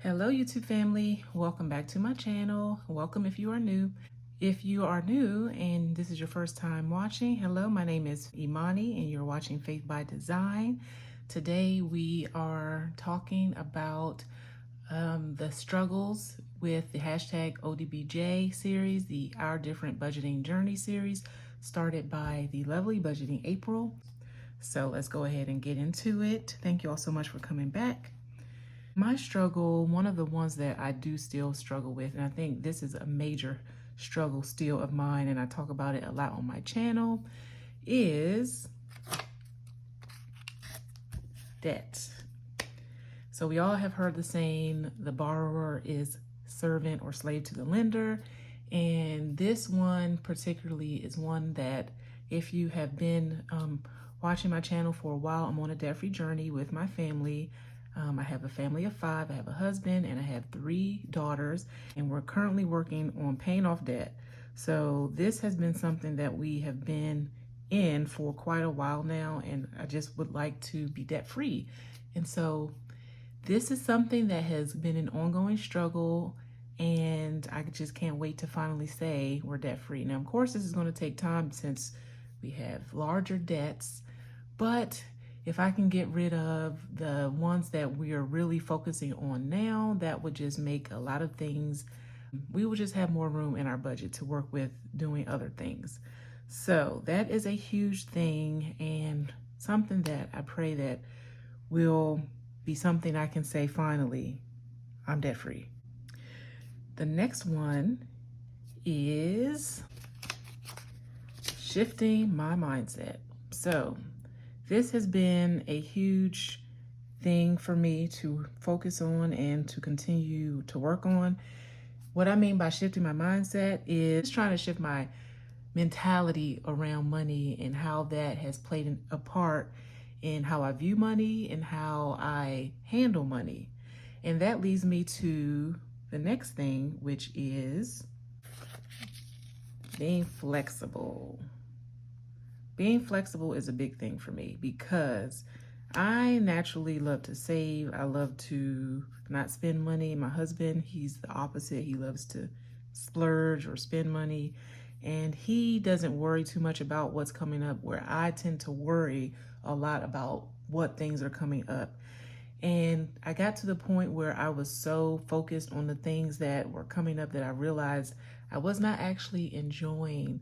Hello YouTube family, welcome back to my channel. Welcome if you are new. If you are new and this is your first time watching, hello, my name is Imani and you're watching Faith by Design. Today we are talking about the struggles with the hashtag ODBJ series, the Our Different Budgeting Journey series, started by the lovely Budgeting April. So let's go ahead and get into it. Thank you all so much for coming back. My struggle, one of the ones that I do still struggle with, and I think this is a major struggle still of mine, and I talk about it a lot on my channel, is debt. So we all have heard the saying, the borrower is servant or slave to the lender. And this one particularly is one that if you have been watching my channel for a while, I'm on a debt-free journey with my family. I have a family of 5, I have a husband, and I have 3 daughters, and we're currently working on paying off debt. So this has been something that we have been in for quite a while now, and I just would like to be debt-free. And so this is something that has been an ongoing struggle, and I just can't wait to finally say we're debt-free. Now, of course, this is going to take time since we have larger debts, but if I can get rid of the ones that we are really focusing on now, that would just make a lot of things, we will just have more room in our budget to work with doing other things. So that is a huge thing and something that I pray that will be something I can say, finally, I'm debt free. The next one is shifting my mindset. So this has been a huge thing for me to focus on and to continue to work on. What I mean by shifting my mindset is trying to shift my mentality around money and how that has played a part in how I view money and how I handle money. And that leads me to the next thing, which is being flexible. Being flexible is a big thing for me because I naturally love to save. I love to not spend money. My husband, he's the opposite. He loves to splurge or spend money, and he doesn't worry too much about what's coming up, where I tend to worry a lot about what things are coming up. And I got to the point where I was so focused on the things that were coming up that I realized I was not actually enjoying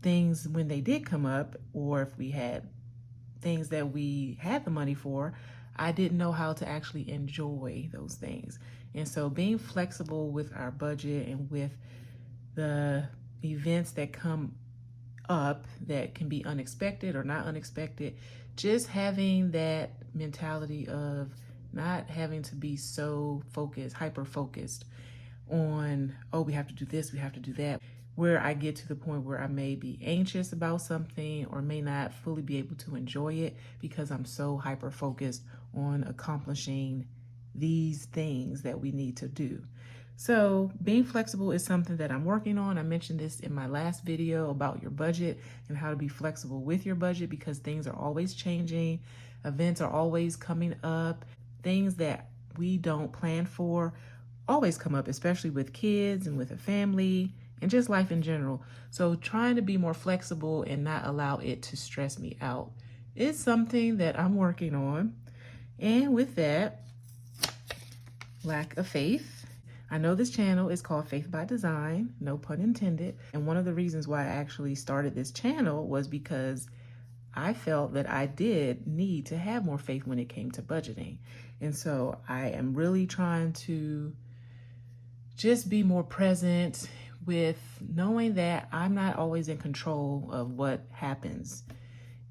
things when they did come up, or if we had things that we had the money for, I didn't know how to actually enjoy those things. And so being flexible with our budget and with the events that come up that can be unexpected or not unexpected, just having that mentality of not having to be so focused, hyper focused on, oh, we have to do this, we have to do that, where I get to the point where I may be anxious about something or may not fully be able to enjoy it because I'm so hyper focused on accomplishing these things that we need to do. So being flexible is something that I'm working on. I mentioned this in my last video about your budget and how to be flexible with your budget because things are always changing. Events are always coming up. Things that we don't plan for always come up, especially with kids and with a family and just life in general. So trying to be more flexible and not allow it to stress me out is something that I'm working on. And with that, lack of faith. I know this channel is called Faith by Design, no pun intended. And one of the reasons why I actually started this channel was because I felt that I did need to have more faith when it came to budgeting. And so I am really trying to just be more present with knowing that I'm not always in control of what happens.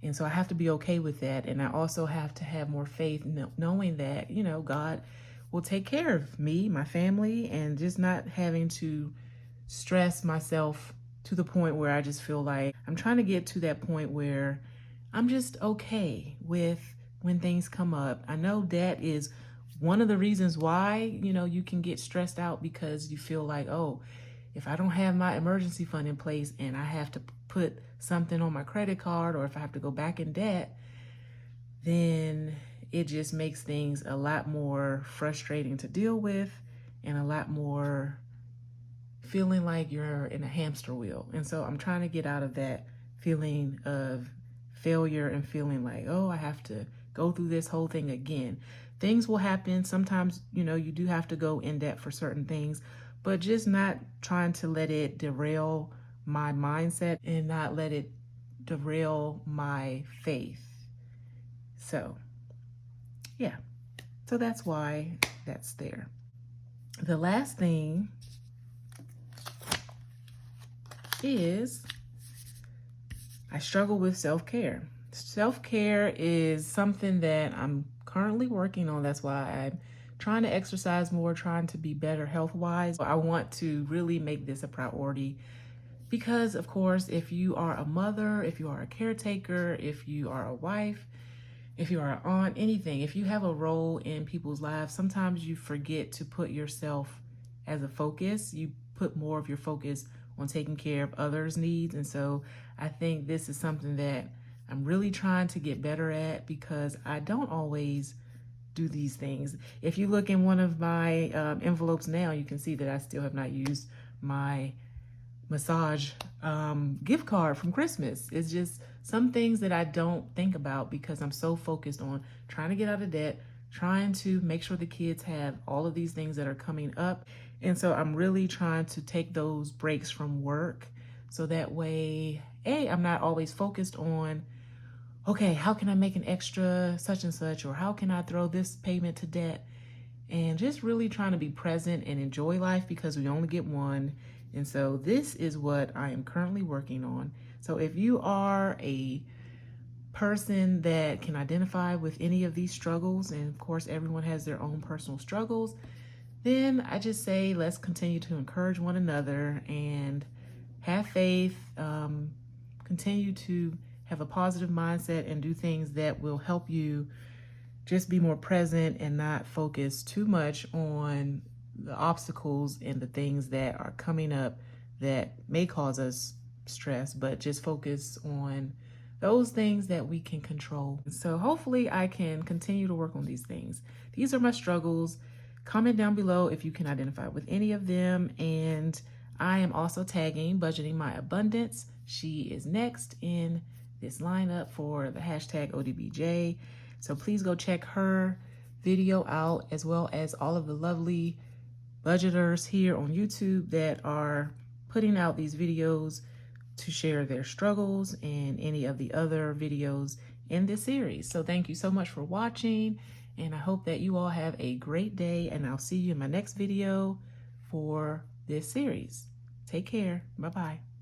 And so I have to be okay with that. And I also have to have more faith knowing that, you know, God will take care of me, my family, and just not having to stress myself to the point where I just feel like I'm trying to get to that point where I'm just okay with when things come up. I know debt is one of the reasons why, you know, you can get stressed out because you feel like, oh, if I don't have my emergency fund in place and I have to put something on my credit card, or if I have to go back in debt, then it just makes things a lot more frustrating to deal with and a lot more feeling like you're in a hamster wheel. And so I'm trying to get out of that feeling of failure and feeling like, oh, I have to go through this whole thing again. Things will happen. Sometimes, you know, you do have to go in depth for certain things, but just not trying to let it derail my mindset and not let it derail my faith. So, yeah. So that's why that's there. The last thing is I struggle with self-care. Self-care is something that I'm currently working on. That's why I'm trying to exercise more, trying to be better health-wise. I want to really make this a priority because, of course, if you are a mother, if you are a caretaker, if you are a wife, if you are an aunt, anything, if you have a role in people's lives, sometimes you forget to put yourself as a focus. You put more of your focus on taking care of others' needs. And so I think this is something that I'm really trying to get better at because I don't always do these things. If you look in one of my envelopes now, you can see that I still have not used my massage gift card from Christmas. It's just some things that I don't think about because I'm so focused on trying to get out of debt, trying to make sure the kids have all of these things that are coming up. And so I'm really trying to take those breaks from work so that way, I'm not always focused on, okay, how can I make an extra such and such, or how can I throw this payment to debt? And just really trying to be present and enjoy life because we only get one. And so this is what I am currently working on. So if you are a person that can identify with any of these struggles, and of course everyone has their own personal struggles, then I just say let's continue to encourage one another and have faith, continue to have a positive mindset and do things that will help you just be more present and not focus too much on the obstacles and the things that are coming up that may cause us stress, but just focus on those things that we can control. So hopefully I can continue to work on these things. These are my struggles. Comment down below if you can identify with any of them. And I am also tagging Budgeting My Abundance. She is next in this lineup for the hashtag ODBJ. So please go check her video out, as well as all of the lovely budgeters here on YouTube that are putting out these videos to share their struggles and any of the other videos in this series. So thank you so much for watching, and I hope that you all have a great day, and I'll see you in my next video for this series. Take care. Bye-bye.